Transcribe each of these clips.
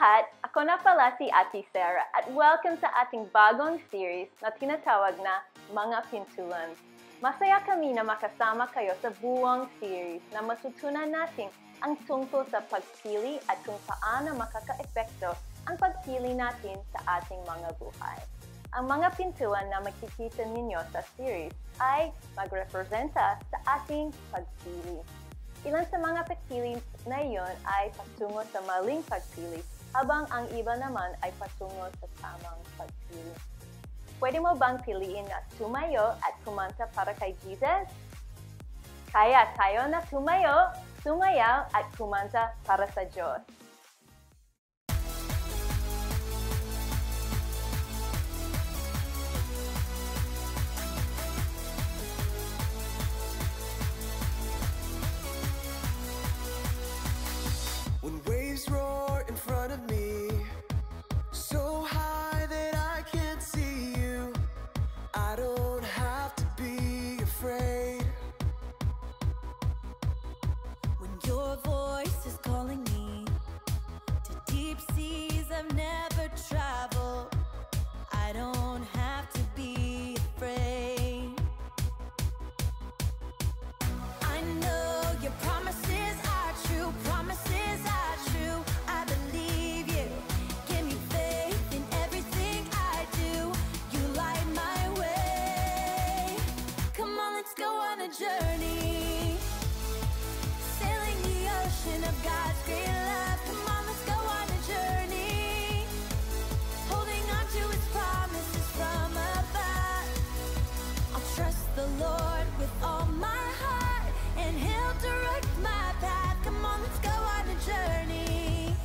lahat, ako na pala si Ate Sarah at welcome sa ating bagong series na tinatawag na Mga Pintuan. Masaya kami na makasama kayo sa buong series na matutunan natin ang tungkol sa pagpili at kung paano makaka-epekto ang pagpili natin sa ating mga buhay. Ang mga pintuan na makikita ninyo sa series ay magrepresenta sa ating pagpili. Ilan sa mga pagpili na iyon ay patungo sa maling pagpili, habang ang iba naman ay patungo sa tamang pagpili. Pwede mo bang piliin na tumayo at kumanta para kay Jesus? Kaya tayo na tumayo, sumayaw at kumanta para sa Diyos. When waves roar in front of me, so high that I can't see you, I don't have to be afraid. When your voice is calling me to deep seas I've never traveled, I don't have to be afraid. I know your promises are true, promises are true. I believe you. Give me faith in everything I do. You light my way. Come on, let's go on a journey. Sailing the ocean of God's great love. Come on, let's go on a journey. Holding on to His promises from above. I'll trust the Lord with all my heart, and He'll direct my path. Come on, let's go on a journey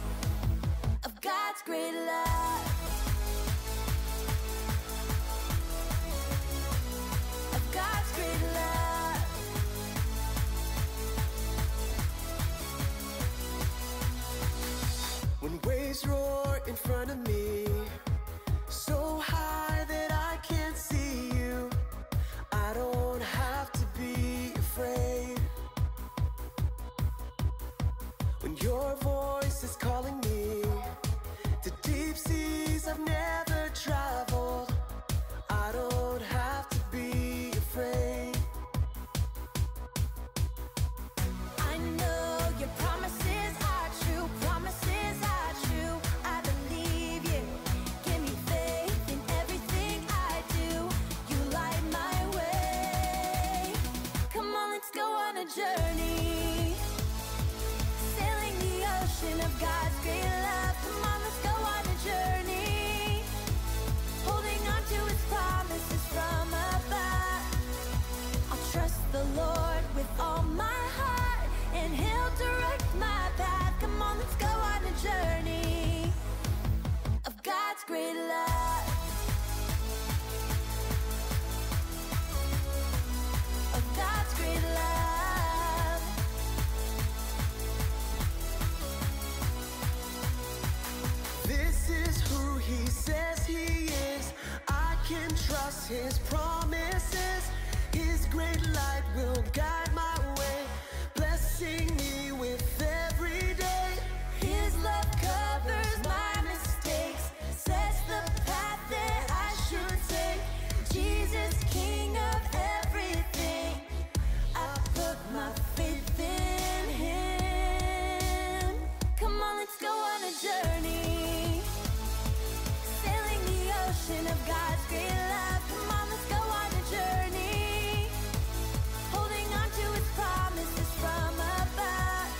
of God's great love. Of God's great love. When waves roar in front of me, so high that I can't see you, I don't have to be afraid. When your voice is calling me to deep seas I've never traveled, I don't have to be afraid. I know your promises are true, promises are true. I believe you. Give me faith in everything I do. You light my way. Come on, let's go on a journey. Sailing the ocean of God's great love. Come on, let's go on a journey. Holding on to His promises from above. I'll trust the Lord with all my heart, and He'll direct my path. Come on, let's go on a journey of God's great love. Of God's great love. This is who He says He is. I can trust His promises. His great light will guide my way, blessing me with every day. His love covers my mistakes, sets the path that I should take. Jesus, King of everything, I put my faith in Him. Come on, let's go on a journey. Sailing the ocean of God's great love. Come on, let's go on a journey. Holding on to His promises from above.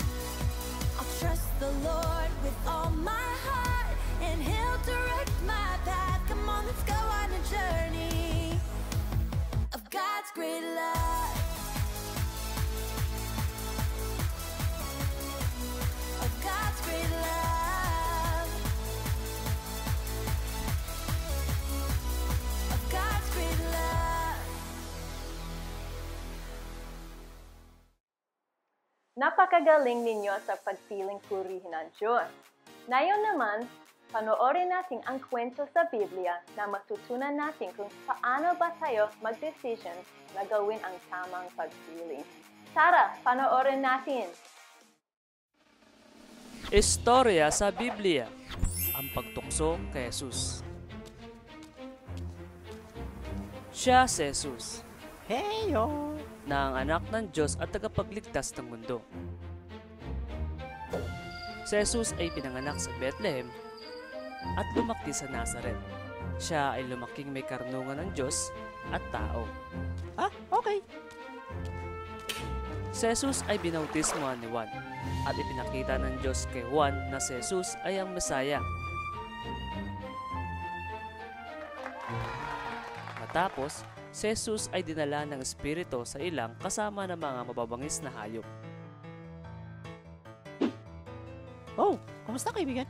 I'll trust the Lord with all my heart, and He'll direct my path. Come on, let's go on a journey of God's great love. Of God's great love. Of God's great love. Napakagaling ninyo sa pagpiling purihin ng Diyos. Ngayon naman, panoorin natin ang kwento sa Biblia na matutunan natin kung paano ba tayo mag-decision na gawin ang tamang pagpili. Tara, panoorin natin! Istorya sa Biblia. ang pagtukso kay Jesus. Siya si Jesus, Heyo! na ang anak ng Diyos at tagapagligtas ng mundo. Si Jesus ay pinanganak sa Bethlehem at lumaki sa Nazaret. Siya ay lumaking may karunungan ng Diyos at tao. Ah, okay. Si Jesus ay binautismohan ni Juan at ipinakita ng Diyos kay Juan na si Jesus ay ang Mesaya. Matapos, si Jesus ay dinala ng Espiritu sa ilang kasama ng mga mababangis na hayop. Oh, kamusta kaibigan?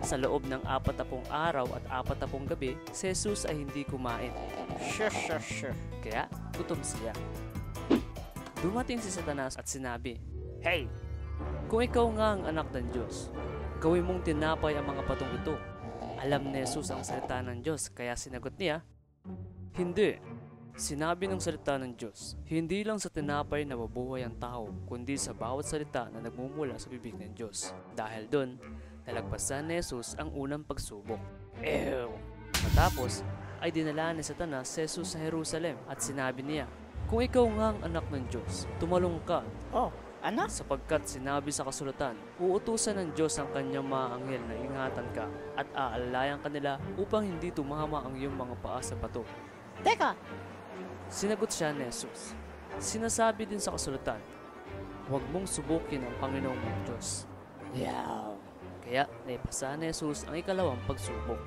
Sa loob ng 40 araw at 40 gabi, si Jesus ay hindi kumain. Sure. Kaya gutom siya. Dumating si Satanas at sinabi, "Hey! Kung ikaw nga ang anak ng Diyos, gawin mong tinapay ang mga patong ito." Alam ni Jesus ang salita ng Diyos, kaya sinagot niya, "Hindi. Sinabi ng salita ng Diyos, hindi lang sa tinapay na mabuhay ang tao, kundi sa bawat salita na nagmumula sa bibig ng Diyos." Dahil doon, nalagpasan ni Jesus ang unang pagsubok. Ew! Matapos, ay dinala ni Satanas si Jesus sa Jerusalem at sinabi niya, "Kung ikaw nga ang anak ng Diyos, tumalong ka, Oh, anak? sapagkat sinabi sa kasulatan, uutusan ng Diyos ang kanyang mga anghel na ingatan ka at aalalayan ka nila upang hindi tumama ang iyong mga paa sa bato." Teka, Sinagot siya ni Jesus, "Sinasabi din sa kasulatan, huwag mong subukin ang Panginoong mong Diyos." yaw. Kaya naipasa ni Jesus ang ikalawang pagsubok.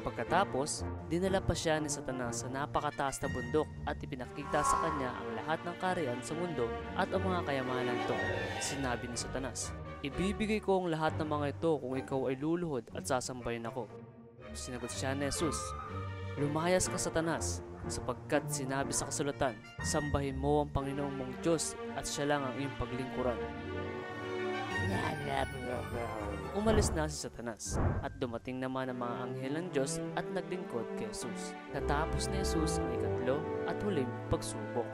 Pagkatapos, dinala pa siya ni Satanas sa napakataas na bundok at ipinakita sa kanya ang lahat ng kaharian sa mundo at ang mga kayamanan nito. Sinabi ni Satanas, "Ibibigay ko ang lahat ng mga ito kung ikaw ay luluhod at sasambahin ako." Sinagot siya ni Jesus, "Lumayas ka, Satanas, sapagkat sinabi sa kasulatan, sambahin mo ang Panginoong mong Diyos at siya lang ang iyong paglingkuran." Umalis na si Satanas at dumating naman ang mga anghel ng Diyos at naglingkod kay Jesus. Natapos ni Jesus ang ikatlo at huling pagsubok.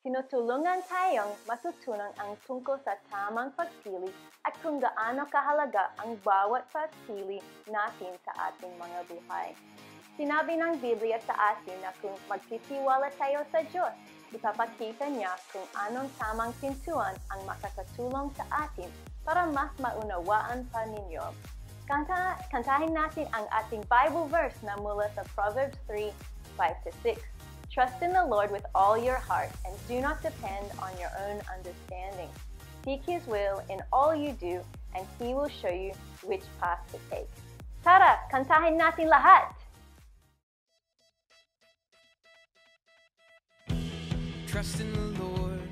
Tinutulungan tayong matutunan ang tungkol sa tamang pagpili at kung gaano kahalaga ang bawat pagpili natin sa ating mga buhay. Sinabi ng Biblia sa atin na kung magtitiwala tayo sa Diyos, ipapakita niya kung anong tamang pintuan ang makakatulong sa atin para mas maunawaan pa ninyo. Kantahin natin ang ating Bible verse na mula sa Proverbs 3:5-6. Trust in the Lord with all your heart and do not depend on your own understanding. Seek His will in all you do and He will show you which path to take. Tara, kantahin natin lahat! Trust in the Lord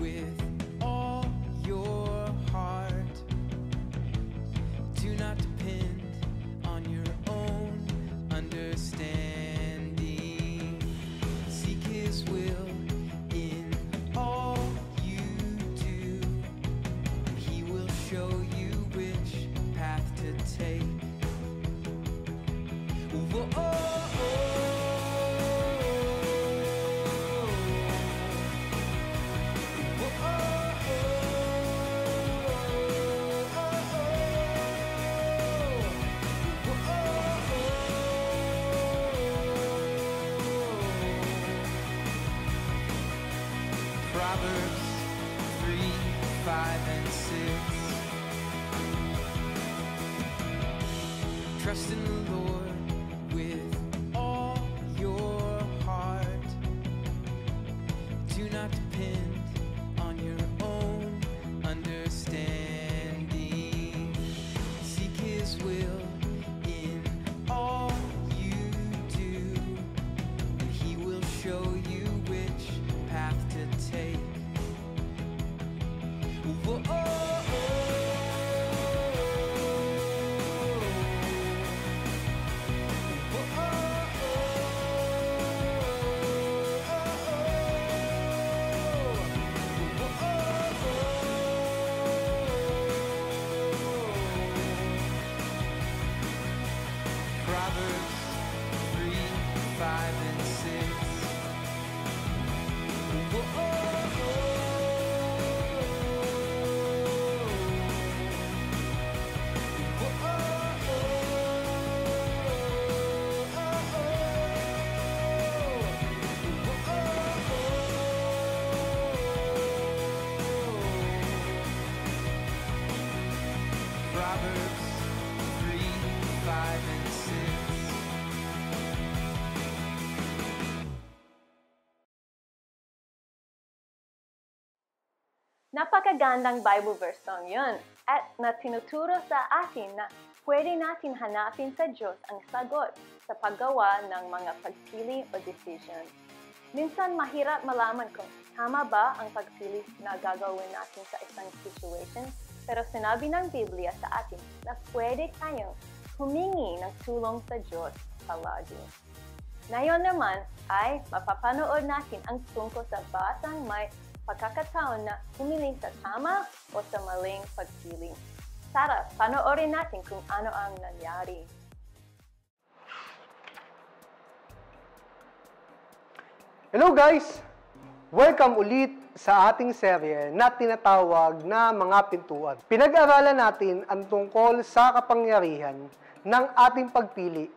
with all your heart. Do not depend on your own understanding. Seek His will in all you do. He will show you which path to take. Whoa, oh, oh. Proverbs 3:5-6. Trust in the Lord with all your heart. Do not depend on your own understanding. Seek His will in all you do, and He will show you which path to take. Whoa, oh, oh. Proverbs 3, 5, and 6. Proverbs 3, 5, and 6. Napakagandang Bible verse song yun at na tinuturo sa atin na pwede natin hanapin sa Diyos ang sagot sa paggawa ng mga pagpili o decision. Minsan mahirap malaman kung tama ba ang pagpili na gagawin natin sa isang situation, pero sinabi ng Biblia sa atin na pwede tayong humingi ng tulong sa Diyos palagi. Ngayon naman ay mapapanood natin ang tungkol sa batang may pagkakataon na pumili sa tama o sa maling pagpili. Tara, panoorin natin kung ano ang nangyari. Hello guys! Welcome ulit sa ating serye na tinatawag na Mga Pintuan. Pinag-aralan natin ang tungkol sa kapangyarihan ng ating pagpili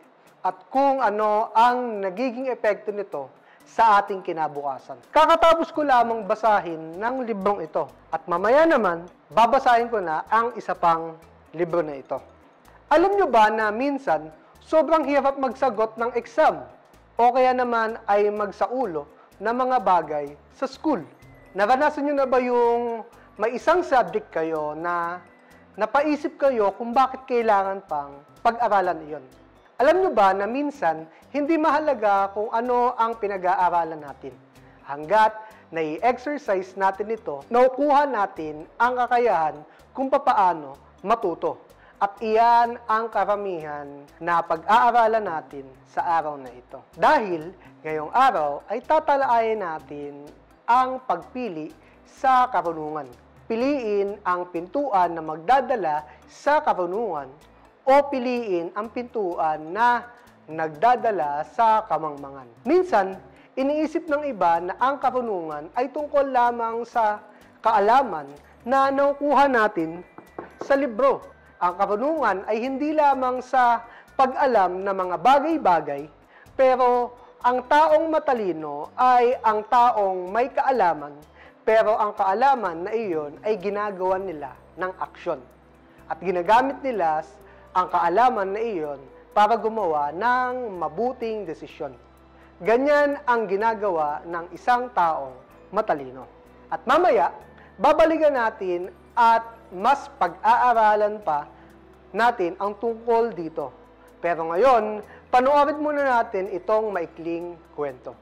at kung ano ang nagiging epekto nito sa ating kinabukasan. Kakatapos ko lamang basahin ng librong ito at mamaya naman babasahin ko na ang isa pang libro na ito. Alam nyo ba na minsan sobrang hirap magsagot ng exam o kaya naman ay magsaulo ng mga bagay sa school? Naranasan nyo na ba yung may isang subject kayo na napaisip kayo kung bakit kailangan pang pag-aralan iyon? Alam nyo ba na minsan, hindi mahalaga kung ano ang pinag-aaralan natin. Hanggat nai-exercise natin ito, nakukuha natin ang kakayahan kung papaano matuto. At iyan ang karamihan na pag-aaralan natin sa araw na ito. Dahil ngayong araw ay tatalakayin natin ang pagpili sa karunungan. Piliin ang pintuan na magdadala sa karunungan o piliin ang pintuan na nagdadala sa kamangmangan. Minsan, iniisip ng iba na ang karunungan ay tungkol lamang sa kaalaman na nakukuha natin sa libro. Ang karunungan ay hindi lamang sa pag-alam ng mga bagay-bagay, pero ang taong matalino ay ang taong may kaalaman, pero ang kaalaman na iyon ay ginagawa nila ng aksyon. At ginagamit nila ang kaalaman na iyon para gumawa ng mabuting desisyon. Ganyan ang ginagawa ng isang taong matalino. At mamaya, babalikan natin at mas pag-aaralan pa natin ang tungkol dito. Pero ngayon, panoorin muna natin itong maikling kwento.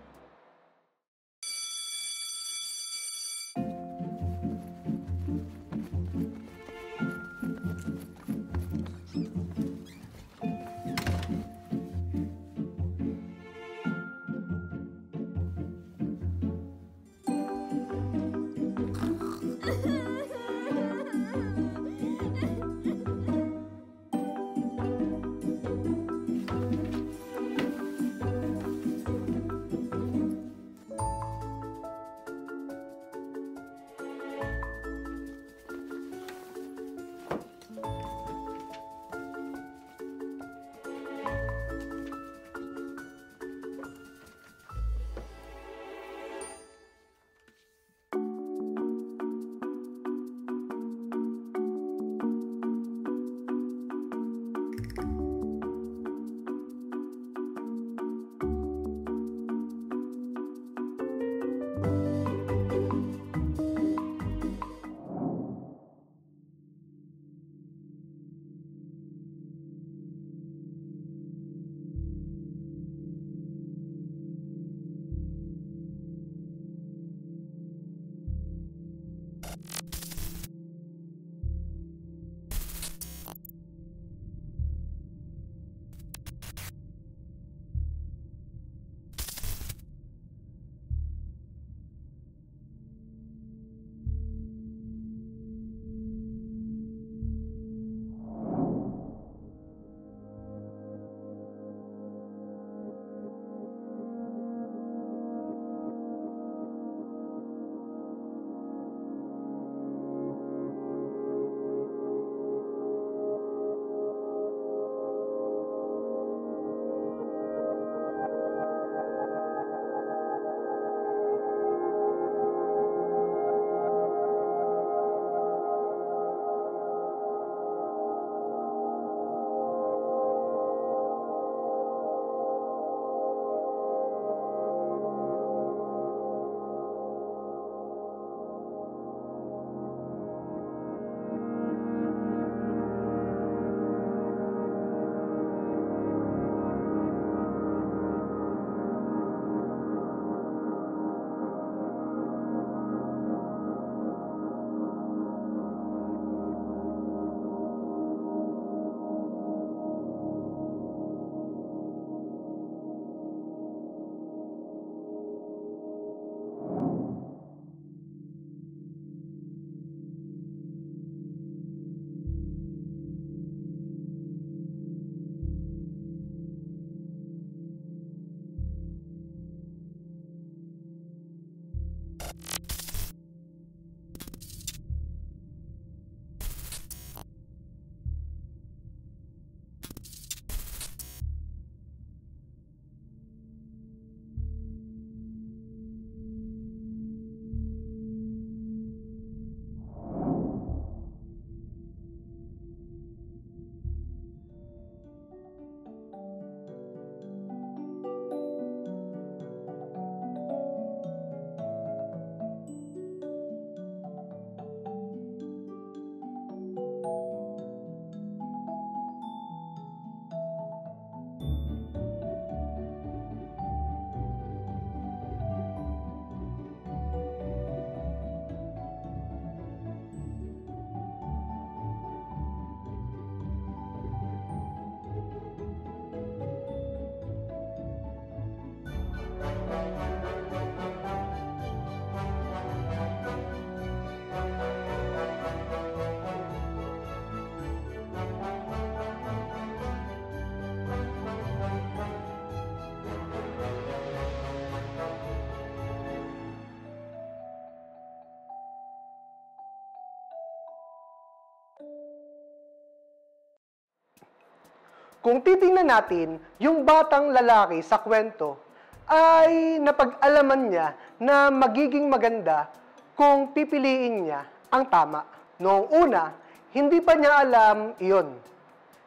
Kung titingnan natin, yung batang lalaki sa kwento ay napag-alaman niya na magiging maganda kung pipiliin niya ang tama. Noong una, hindi pa niya alam iyon.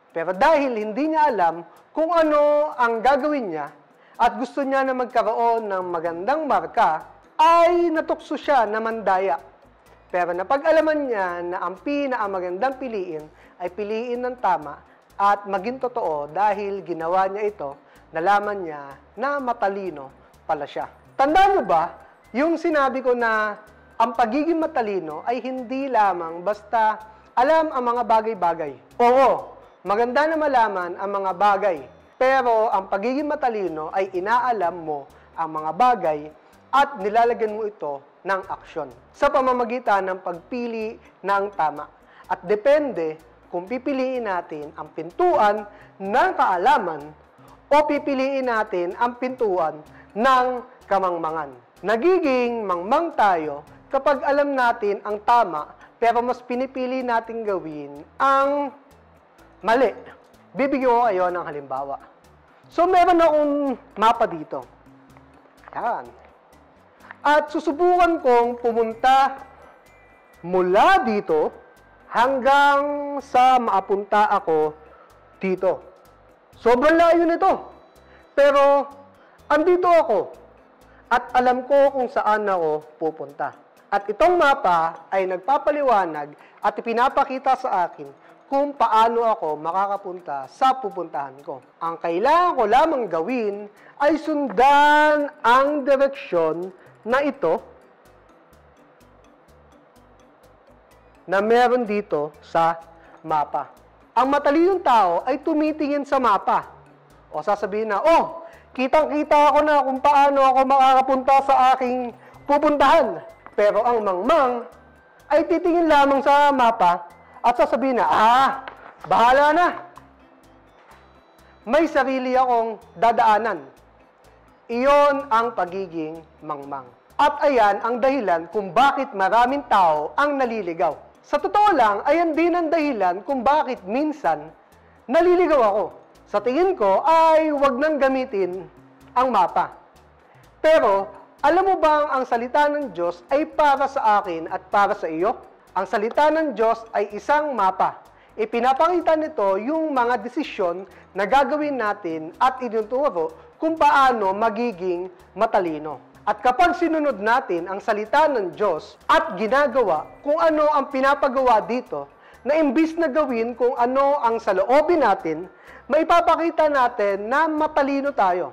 Pero dahil hindi niya alam kung ano ang gagawin niya at gusto niya na magkaroon ng magandang marka, ay natukso siya na mandaya. Pero napag-alaman niya na ang pinakamagandang piliin ay piliin ng tama at maging totoo dahil ginawa niya ito, nalaman niya na matalino pala siya. Tandaan niyo ba, yung sinabi ko na ang pagiging matalino ay hindi lamang basta alam ang mga bagay-bagay. Oo, maganda na malaman ang mga bagay, pero ang pagiging matalino ay inaalam mo ang mga bagay at nilalagyan mo ito ng aksyon sa pamamagitan ng pagpili ng tama. At depende kung pipiliin natin ang pintuan ng kaalaman o pipiliin natin ang pintuan ng kamangmangan. Nagiging mangmang tayo kapag alam natin ang tama pero mas pinipili natin gawin ang mali. Bibigyan ko kayo ng halimbawa. So meron akong mapa dito. Yan. At susubukan kong pumunta mula dito hanggang sa maapunta ako dito. Sobrang layo nito. Pero andito ako at alam ko kung saan ako pupunta. At itong mapa ay nagpapaliwanag at ipinapakita sa akin kung paano ako makakapunta sa pupuntahan ko. Ang kailangan ko lamang gawin ay sundan ang direksyon na ito na meron dito sa mapa. Ang matalinong tao ay tumitingin sa mapa. O sasabihin na, oh, kitang-kita ako na kung paano ako makakapunta sa aking pupuntahan. Pero ang mangmang ay titingin lamang sa mapa at sasabihin na, bahala na. May sarili akong dadaanan. Iyon ang pagiging mangmang. At ayan ang dahilan kung bakit maraming tao ang naliligaw. Sa totoo lang, ayan din ang dahilan kung bakit minsan naliligaw ako. Sa tingin ko ay wag nang gamitin ang mapa. Pero alam mo bang ang salita ng Diyos ay para sa akin at para sa iyo? Ang salita ng Diyos ay isang mapa. Ipinapakita nito yung mga desisyon na gagawin natin at inuturo kung paano magiging matalino. At kapag sinunod natin ang salita ng Diyos at ginagawa kung ano ang pinapagawa dito, na imbis na gawin kung ano ang saloobin natin, maipapakita natin na matalino tayo.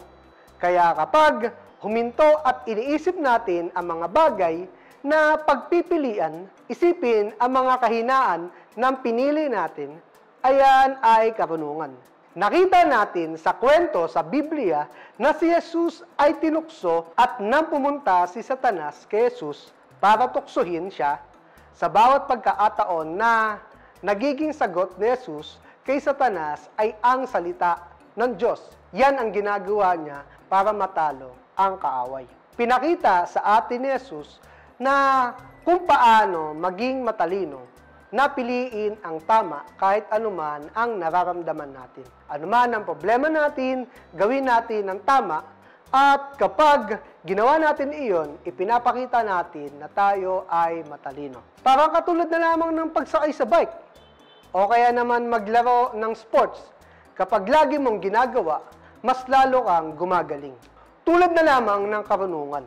Kaya kapag huminto at iniisip natin ang mga bagay na pagpipilian, isipin ang mga kahinaan ng pinili natin, ayan ay karunungan. Nakita natin sa kwento sa Biblia na si Jesus ay tinukso at nang pumunta si Satanas kay Jesus para tuksohin siya sa bawat pagkakataon na nagiging sagot ni Jesus kay Satanas ay ang salita ng Diyos. Yan ang ginagawa niya para matalo ang kaaway. Pinakita sa atin ni Jesus na kung paano maging matalino na piliin ang tama kahit anuman ang nararamdaman natin. Anuman ang problema natin, gawin natin ang tama at kapag ginawa natin iyon, ipinapakita natin na tayo ay matalino. Parang katulad na lamang ng pagsakay sa bike o kaya naman maglaro ng sports. Kapag lagi mong ginagawa, mas lalo kang gumagaling. Tulad na lamang ng karunungan.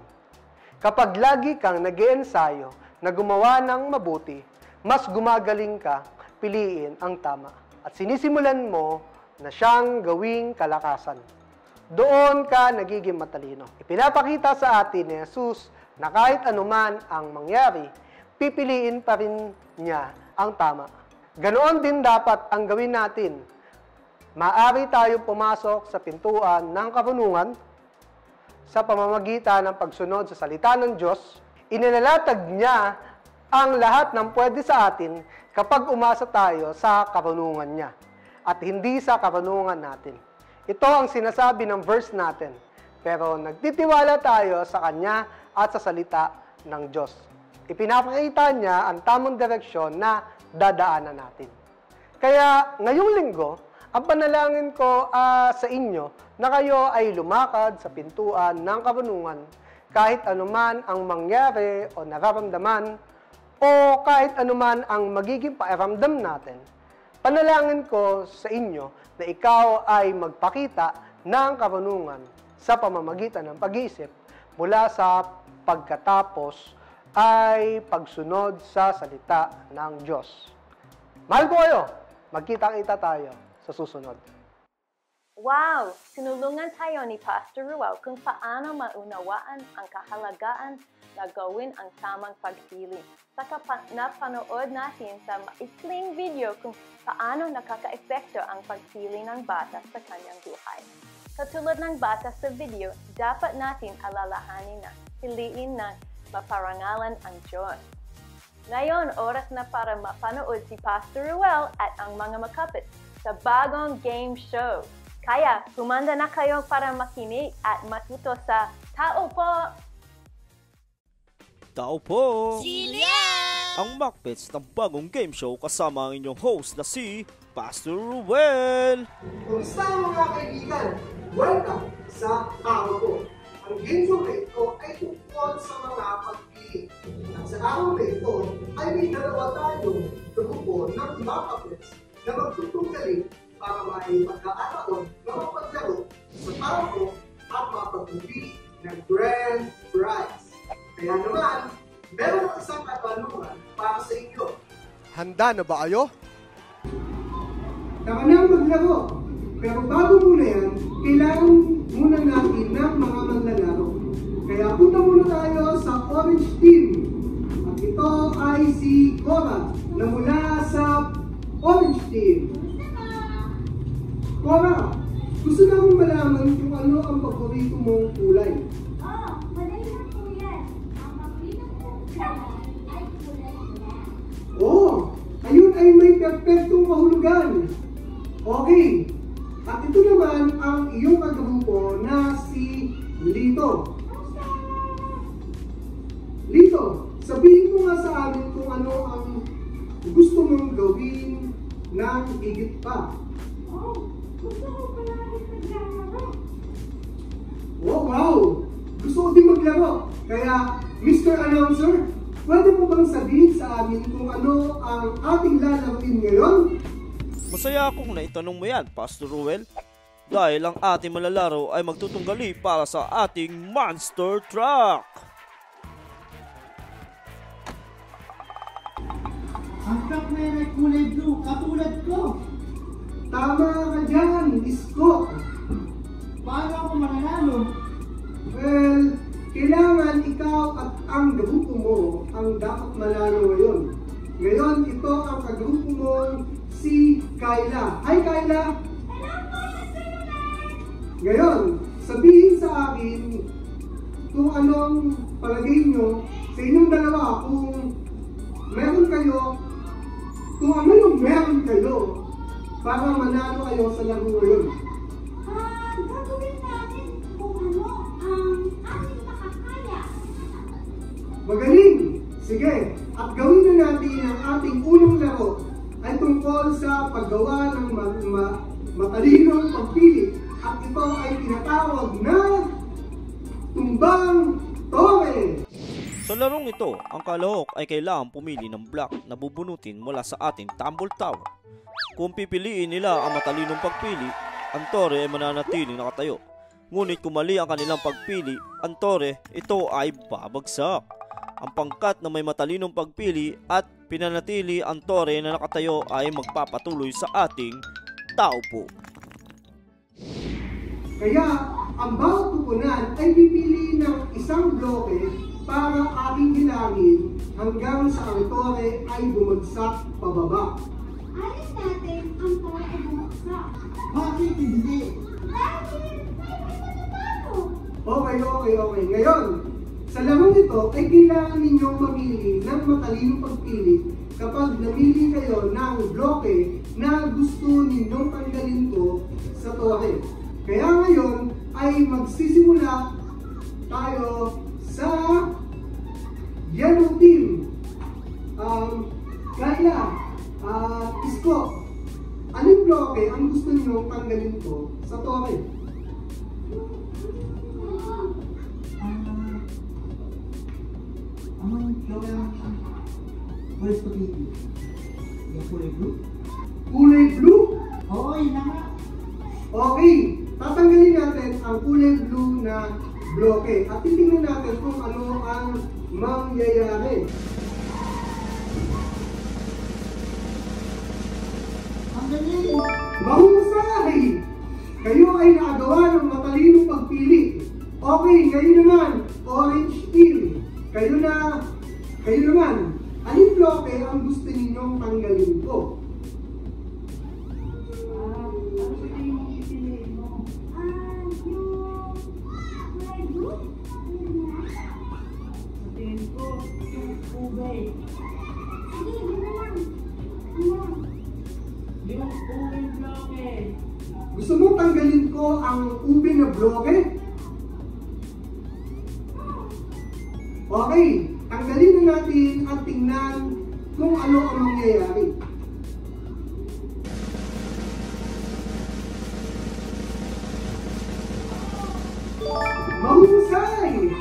Kapag lagi kang nag-iensayo na gumawa ng mabuti, mas gumagaling ka, piliin ang tama. At sinisimulan mo na siyang gawing kalakasan. Doon ka nagiging matalino. Ipinapakita sa atin ni Jesus na kahit anuman ang mangyari, pipiliin pa rin niya ang tama. Ganoon din dapat ang gawin natin. Maaari tayong pumasok sa pintuan ng karunungan sa pamamagitan ng pagsunod sa salita ng Diyos. Inilalatag niya ang lahat ng pwede sa atin kapag umasa tayo sa karunungan niya at hindi sa karunungan natin. Ito ang sinasabi ng verse natin, pero nagtitiwala tayo sa Kanya at sa salita ng Diyos. Ipinapakita niya ang tamang direksyon na dadaanan natin. Kaya ngayong linggo, Ang panalangin ko sa inyo na kayo ay lumakad sa pintuan ng karunungan kahit anuman ang mangyari o nararamdaman o kahit anuman ang magiging pakiramdam natin. Panalangin ko sa inyo na ikaw ay magpakita ng karunungan sa pamamagitan ng pag-iisip mula sa pagkatapos ay pagsunod sa salita ng Diyos. Mahal ko kayo! Magkita-kita tayo sa susunod. Wow! Sinulungan tayo ni Pastor Ruel kung paano maunawaan ang kahalagaan na gawin ang tamang pagpili. Saka napanood natin sa maikling video kung paano nakaka-epekto ang pagpili ng bata sa kanyang buhay. Katulad ng bata sa video, dapat natin alalahanin na piliin na maparangalan ang Diyos. Ngayon, oras na para mapanood si Pastor Ruel at ang mga makapit sa bagong game show. Kaya, humanda na kayo para makinig at matuto sa Tao Po! Tao po! Sino yan? Ang Macbets ng bagong game show kasama ang inyong host na si Pastor Ruel! Kumusta mga kaibigan? Welcome sa Tao Po! Ang game show na ito ay tungkol sa mga pagpili. At sa araw na ito ay may dalawa tayong grupo ng Macbets na magtutunggali para may pagkakataon na mapaglaro sa Tao Po at mapagpili ng grand prize. Kaya naman, meron ang isang katanungan para sa inyo. Handa na ba kayo? Tama na maglaro. Pero bago muna yan, kailangan muna natin ng mga manlalaro. Kaya punta muna tayo sa Orange Team. At ito ay si Cora na mula sa Orange Team. Cora, gusto na akong malaman kung ano ang paborito mong kulay. Madali na po yan. Ang paborito kong kulay ay kulay black. Oo, ayun ay may perfectong kahulugan. Okay, at ito naman ang iyong kagrupo na si Lito. Lito, sabihin mo nga sa amin kung ano ang gusto mong gawin ng higit pa. Gusto ko pala naglaro. Oh, wow! Gusto ko din maglaro. Kaya, Mr. Announcer, pwede mo bang sabihin sa amin kung ano ang ating lalaroin ngayon? Masaya akong naitanong mo yan, Pastor Ruel. Dahil ang ating malalaro ay magtutunggali para sa ating monster truck. Ang truck na yan ay kulay blue, katulad ko. Tama ka dyan, Isko. Paano ako mananalo? Well, kailangan ikaw at ang grupo mo ang dapat manalo ngayon. Ngayon, ito ang kagrupo mo, si Kyla. Hi, Kyla! Ngayon, sabihin sa akin kung anong palagay nyo sa inyong dalawa kung meron kayo, kung ano yung meron kayo para manalo kayo sa laro ngayon. Gagawin natin kung ano ang ating makakaya. Magaling! Sige, at gawin na natin ang ating unang laro ay tungkol sa paggawa ng matalinong pagpili. At ito ay tinatawag na Tumbang Tore! Sa larong ito, ang kalahok ay kailangan pumili ng block na bubunutin mula sa ating tumble tower. Kung pipiliin nila ang matalinong pagpili, ang tore ay mananatiling nakatayo. Ngunit kung mali ang kanilang pagpili, ang tore, ito ay babagsak. Ang pangkat na may matalinong pagpili at pinanatili ang tore na nakatayo ay magpapatuloy sa ating tao po. Kaya, ang bawat pupunan ay pipili ng isang bloke para ating hilangin hanggang sa ang tore ay bumagsak pababa. Alis natin ang tore ay bumagsak. Bakit hindi? Dahil may matutalo. Okay. Ngayon, sa larong ito ay kailangan ninyong mamili ng matalinong pagpili kapag namili kayo ng bloke na gusto ninyong tanggalin ko sa tore. Kaya ngayon ay magsisimula tayo sa yellow team. Kaya, Isko, anong bloke ang gusto niyo ninyong tanggalin ko sa tore? Ang flower ang voice spaghetti. Yung kulay blue? Kulay blue? Oo, yun na nga. Okay, tatanggalin natin ang kulay blue na bloke at titingnan natin kung ano ang mangyayari. Ang galing! Mahusay! Kayo ay nakagawa ng matalinong pagpili. Okay, kayo naman, orange team. Kayo naman, alin bloke ang gusto ninyong tanggalin ko? Ano sa tingin mo pipiliin mo? Sa tingin ko, yung ube. Yung ube bloke. Gusto mo tanggalin ko ang ube na bloke? Okay, tanggalin na natin at tingnan kung ano ang mangyayari. Mahusay!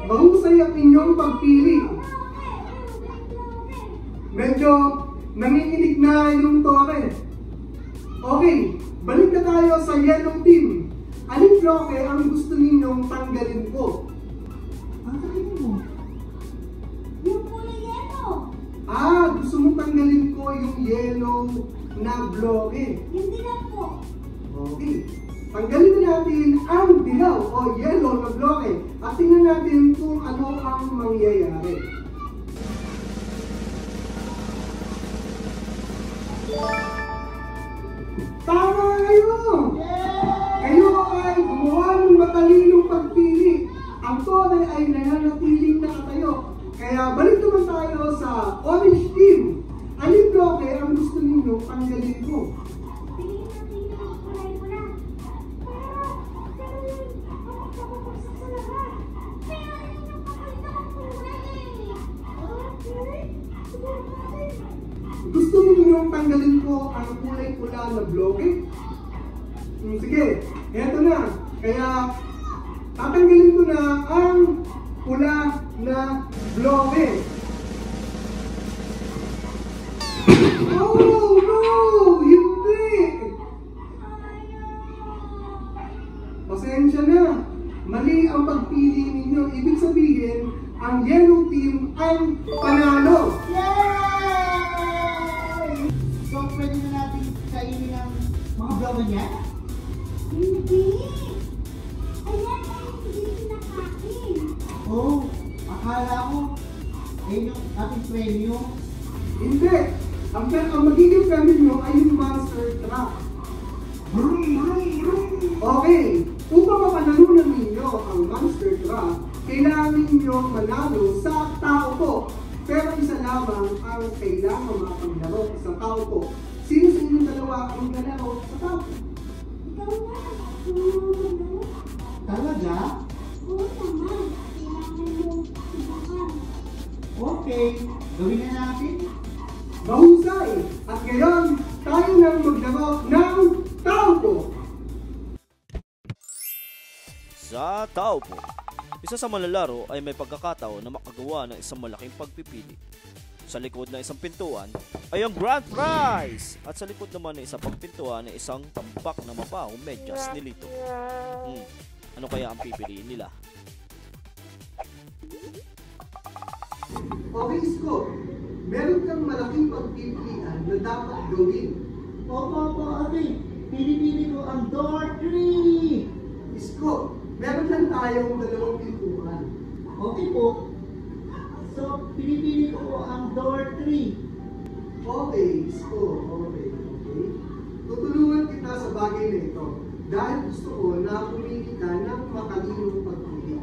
Mahusay ang inyong pagpili. Medyo nanginginig na yung tore. Okay, balik na tayo sa yellow team. Alin bloke ang gusto ninyong tanggalin ko? Ang tingin mo? Yung kulay yellow. Gusto mong tanggalin ko yung yellow na bloke. Yung dilaw po. Okay. Tanggalin na natin ang dilaw o yellow na bloke at tingnan natin kung ano ang mangyayari. Tama kayo! Kayo ay gumawa ng matalinong pagpili. Ang tore ay nananatiling nakatayo. Kaya balik naman tayo sa orange team. Alin bloke ang gusto ninyo tanggalin ko? Tingin natin yung kulay pula. Pero yun, nakapagpapagpagsak sa lahat. Kaya yun yung papalitan ng kulay eh. Okay, siguro natin. Gusto ninyo tanggalin ko ang kulay pula na bloke? Sige, eto na. Kaya tatanggalin ko na ang pula na bloke. Oh no! Hindi! Pasensya na. Mali ang pagpili ninyo. Ibig sabihin, ang yellow team ang panalo. Yay! So, pwede na natin kainin ang mga blower niya? Hindi. Ayan ay hindi kinakain. Oh, akala ko, ayun yung ating premyo. Hindi. Ang magiging premyo nyo ay yung monster truck. Okay. Upang mapanalunan ninyo ang monster truck, kailangan ninyo manalo sa tao po. Pero isa lamang ang kailangan mapaglaro sa tao po. Sino sa inyong dalawa ang maglalaro sa tao? Ikaw na. Ano? Talaga? Oo naman. Kailangan mo ibahan. Okay, gawin na natin. Mahusay! At ngayon, tayo nang maglaro ng tao po. Sa tao po, isa sa manlalaro ay may pagkakataon na makagawa ng isang malaking pagpipili. Sa likod ng isang pintuan ay ang grand prize! At sa likod naman ng isang pagpintuan ay isang tambak na mapahong medyas nilito. Ano kaya ang pipiliin nila? Okay, Isko. Meron kang malaking pagpipilian na dapat gawin. Opo, ate. Pili-pili ko ang door 3. Isko, meron lang tayong dalawang pintuan. Okay po. So, pili-pili ko ang door 3. Okay, Isko. Okay. Tutulungan kita sa bagay na ito dahil gusto ko na pumili ka ng matalinong pagpili.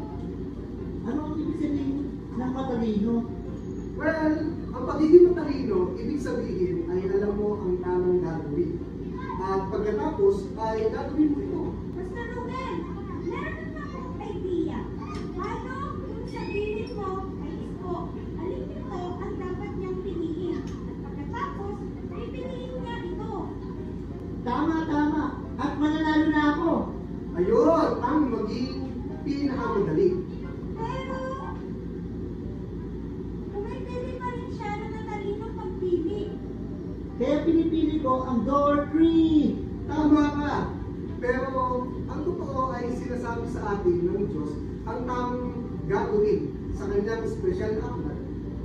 Ano ang ibig sabihin ng matalino? Well, ang pagiging matalino, ibig sabihin ay alam mo ang tamang gagawin. At pagkatapos ay gagawin mo ito. Basta Ruben, meron na akong idea. Paano kung sabihin mo ay Isko, alin ito ang dapat niyang piliin? At pagkatapos, ay piliin niya ito. maging pinakamadali. Pero, pumipili pa rin siya na matalinong pagpili. Kaya pinipili ko ang door 3. Tama ka. Pero ang totoo ay sinasabi sa atin ng Diyos ang tamang gagawin sa kanyang special aklat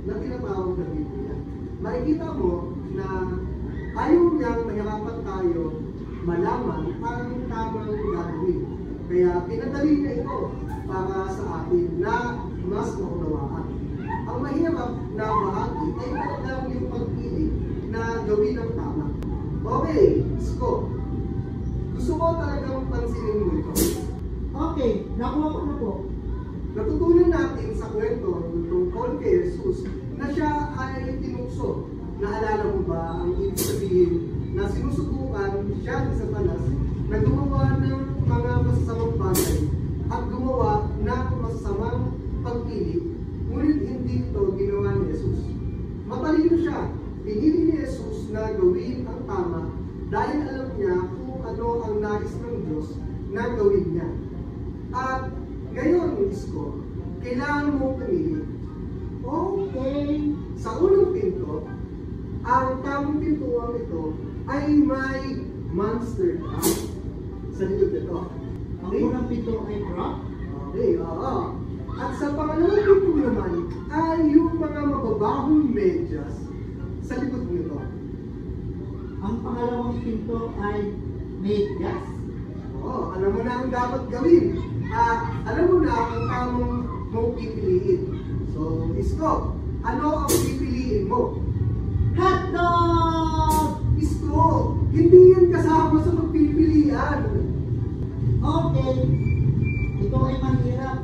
na tinatawag na Biblia. Makikita mo na ayaw niyang mahirapan tayo malaman ang tamang gagawin. Kaya pinadali niya ito para sa atin na mas maunawaan. Ang mahirap na bahagi ay talagang yung pagpili na gawin ang tama. Okay, Isko. Gusto ko talagang pansinin mo ito. Okay, nakuha ko na po. Natutunan natin sa kwento ng tungkol kay Jesus na siya ay tinukso. Naalala mo ba ang ibig sabihin na sinusubukan siya ni Satanas na gumawa ng mga masasamang bagay at gumawa ng masasamang pagpili, ngunit hindi ito ginawa ni Jesus. Matalino siya. Pinili ni Jesus na gawin ang tama dahil alam niya kung ano ang nais ng Diyos na gawin niya. At ngayon, Isko, kailangan mo pumili. Okay. Sa unang pinto, ang tamang pintuan ito ay may monster trap sa likod nito. Ang unang pito ay drop. Okay, oo. At sa pangalawang pinto naman ay yung mga mababahong medyas sa likod nito. Ang pangalawang pinto ay medyas. Oo, alam mo na ang dapat gawin. At alam mo na ang tamang mong pipiliin. So, Isko, ano ang pipiliin mo? Hotdog! Isko, hindi yan kasama sa magpipilian. Okay. Ito ay mahirap.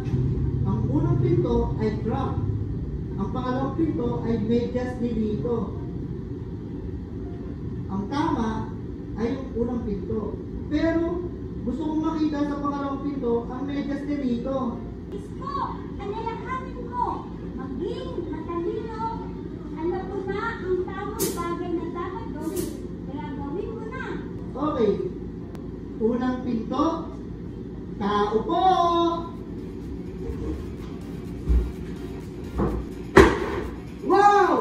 Ang unang pinto ay drop. Ang pangalawang pinto ay medyas nilito. Ang tama ay yung unang pinto. Pero gusto kong makita sa pangalawang pinto ang medyas nilito. Isko, alalahanin mo. Maging matalino. Alam mo na ang tamang bagay na dapat gawin. Kaya gawin mo na. Okay. Unang pinto, tao po! Wow!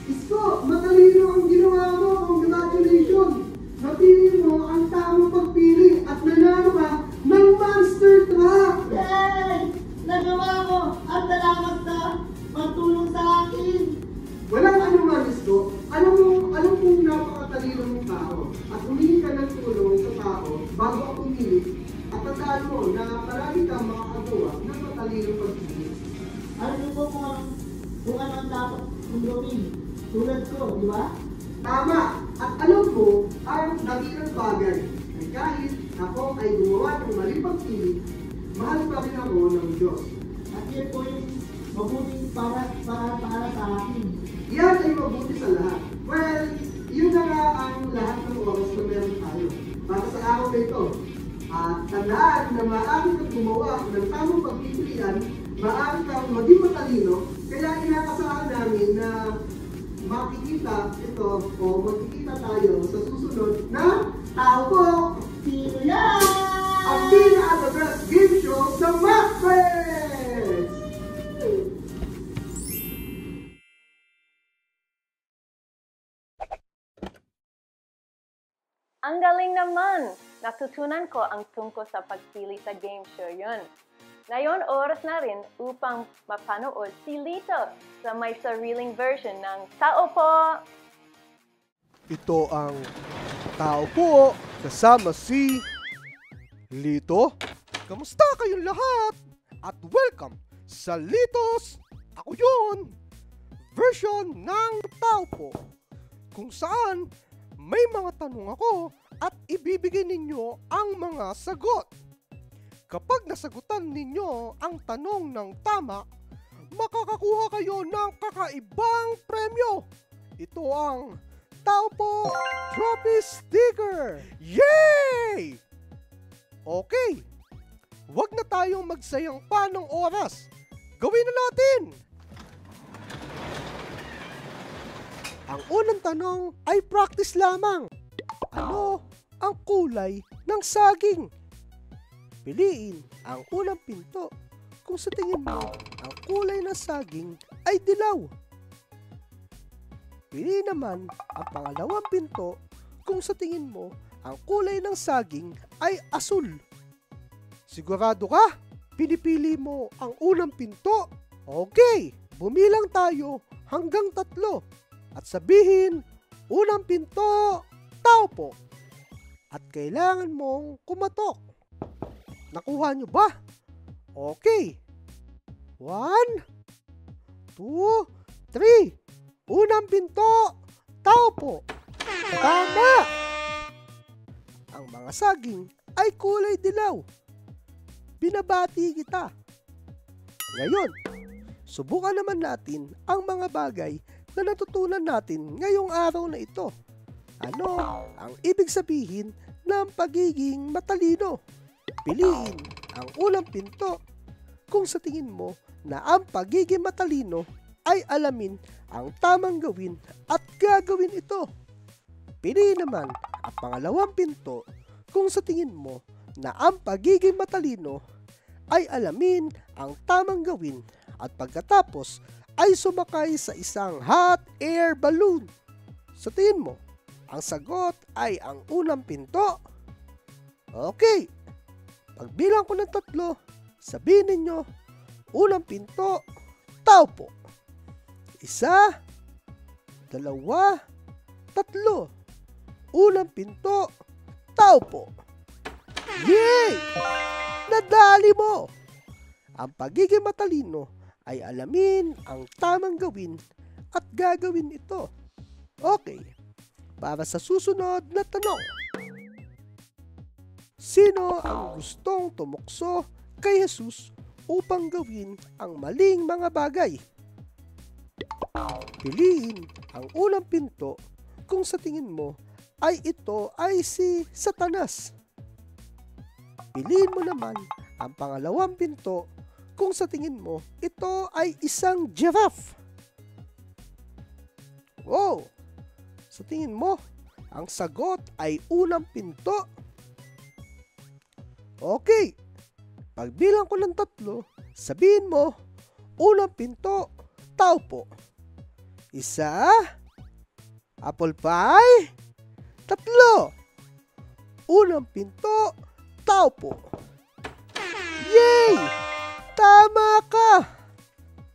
Isko, matalino ang ginawa mo. Congratulations! Napili mo ang tamang pagpili at nanalo ka ng monster trap! Yay! Nagawa ko! At salamat sa pagtulong sa akin! Walang anuman, Isko. Alam mong napakatalino mong tao at humingi ka ng tulong sa tao bago ang pumili at tandaan mo na palagi kang makakagawa ng matalino pagpili. Alam niyo po kung ano ang dapat kong gawin. Tulad ko, di ba? Tama! At alam mo ang dakilang bagay ay kahit ako ay gumawa ng maling pagpili, mahal pa rin ako ng Diyos. At yan po yung mabuting para sa akin. Yan ay mabuti sa lahat. Well, yun na nga ang lahat ng oras na meron tayo para sa araw na ito. At tandaan na maaari kang gumawa ng tamang pagpipilian, maaari kang maging matalino, kaya inaasahan namin na makikita ito o magkikita tayo sa susunod na Tao Po! Sino yan? Ang pinaka-the best game show sa MacFest! Ang galing naman! Natutunan ko ang tungkol sa pagpili sa game show yun. Ngayon, oras na rin upang mapanood si Lito sa may sariling version ng Tao Po! Ito ang Tao Po kasama si Lito. Kamusta kayong lahat? At welcome sa Litos! Ako yun! Version ng Tao Po. Kung saan may mga tanong ako at ibibigay ninyo ang mga sagot. Kapag nasagutan ninyo ang tanong ng tama, makakakuha kayo ng kakaibang premyo. Ito ang Tao Po Trophy Sticker! Yay! Okay, wag na tayong magsayang pa ng oras. Gawin na natin! Ang unang tanong ay practice lamang. Ano ang kulay ng saging? Piliin ang unang pinto kung sa tingin mo ang kulay ng saging ay dilaw. Piliin naman ang pangalawang pinto kung sa tingin mo ang kulay ng saging ay asul. Sigurado ka? Pinipili mo ang unang pinto? Okay, bumilang tayo hanggang 3 at sabihin, unang pinto, tao po. At kailangan mong kumatok. Nakuha nyo ba? Okay. 1, 2, 3. Unang pinto, tao po. Tama! Ang mga saging ay kulay dilaw. Binabati kita. Ngayon, subukan naman natin ang mga bagay na natutunan natin ngayong araw na ito. Ano ang ibig sabihin ng pagiging matalino? Piliin ang unang pinto kung sa tingin mo na ang pagiging matalino ay alamin ang tamang gawin at gagawin ito. Piliin naman ang pangalawang pinto kung sa tingin mo na ang pagiging matalino ay alamin ang tamang gawin at pagkatapos ay sumakay sa isang hot air balloon. Sa tingin mo, ang sagot ay ang unang pinto? Okay, pagbilang ko ng 3, sabihin ninyo, unang pinto, tao po. 1, 2, 3. Unang pinto, tao po. Yay! Nadali mo! Ang pagiging matalino ay alamin ang tamang gawin at gagawin ito. Okay, para sa susunod na tanong. Sino ang gustong tumukso kay Jesus upang gawin ang maling mga bagay? Piliin ang unang pinto kung sa tingin mo ay ito ay si Satanas. Piliin mo naman ang pangalawang pinto kung sa tingin mo ito ay isang giraffe. Wow! Sa tingin mo, ang sagot ay unang pinto. Okay, pagbilang ko ng 3, sabihin mo, unang pinto, tao po. 1, apple pie. 3, unang pinto, tao po. Yay! Tama ka!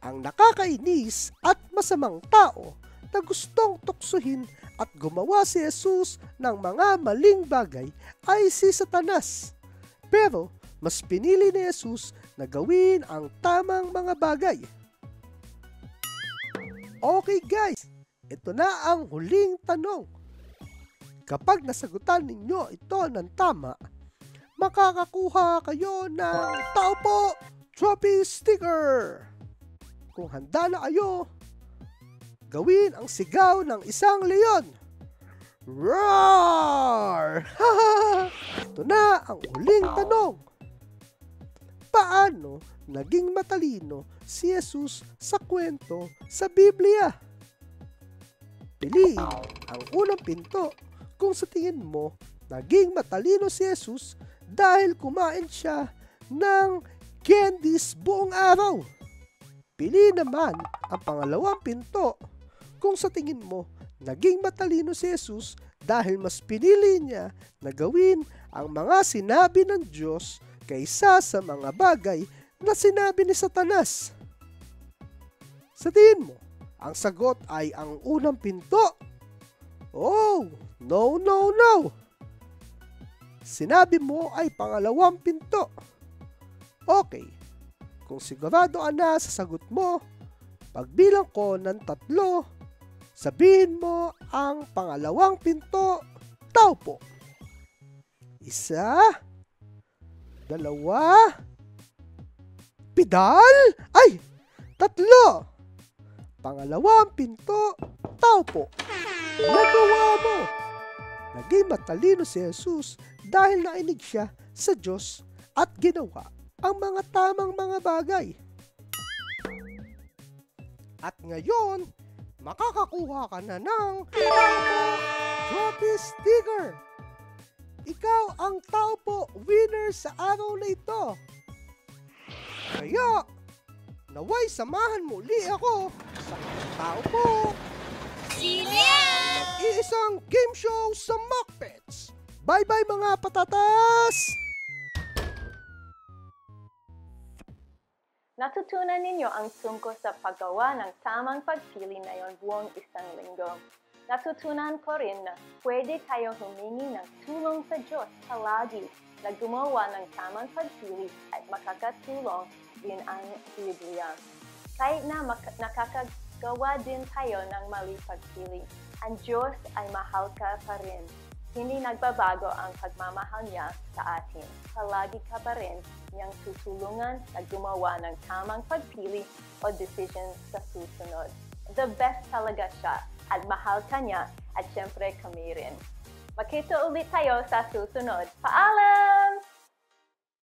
Ang nakakainis at masamang tao na gustong tuksuhin at gumawa si Jesus ng mga maling bagay ay si Satanas. Pero mas pinili ni Jesus na gawin ang tamang mga bagay. Okay guys, ito na ang huling tanong. Kapag nasagutan ninyo ito ng tama, makakakuha kayo ng tao po trophy sticker. Kung handa na kayo, gawin ang sigaw ng isang leon. Roar! Ito na ang huling tanong. Paano naging matalino si Jesus sa kwento sa Biblia? Piliin ang unang pinto kung sa tingin mo naging matalino si Jesus dahil kumain siya ng candies buong araw. Piliin naman ang pangalawang pinto kung sa tingin mo naging matalino si Jesus dahil mas pinili niya na gawin ang mga sinabi ng Diyos kaysa sa mga bagay na sinabi ni Satanas. Sa tingin mo, ang sagot ay ang unang pinto? Oh, no, no, no! Sinabi mo ay pangalawang pinto. Okay, kung sigurado ka na sa sagot mo, pagbilang ko ng 3, sabihin mo ang pangalawang pinto, tao po. 1, 2, pedal? Ay! 3! Pangalawang pinto, tao po. Nagawa mo! Naging matalino si Jesus dahil nainig siya sa Diyos at ginawa ang mga tamang mga bagay. At ngayon, makakakuha ka na ng trophy sticker. Ikaw ang tao po winner partner sa araw na ito. Kaya, naway samahan mo uli ako sa tao po. Sino yan? Iisang game show sa Muppets. Bye-bye mga patatas! Natutunan ninyo ang tungkol sa paggawa ng tamang pagpili ngayon buong isang linggo. Natutunan ko rin na pwede tayo humingi ng tulong sa Diyos palagi na gumawa ng tamang pagpili at makakatulong din ang Biblia. Kahit na nakakagawa din tayo ng mali pagpili, ang Diyos ay mahal ka pa rin. Hindi nagbabago ang pagmamahal niya sa atin. Palagi ka pa rin niyang tutulungan na gumawa ng tamang pagpili o decision sa susunod. The best talaga siya at mahal ka niya at syempre kami rin. Makita ulit tayo sa susunod. Paalam!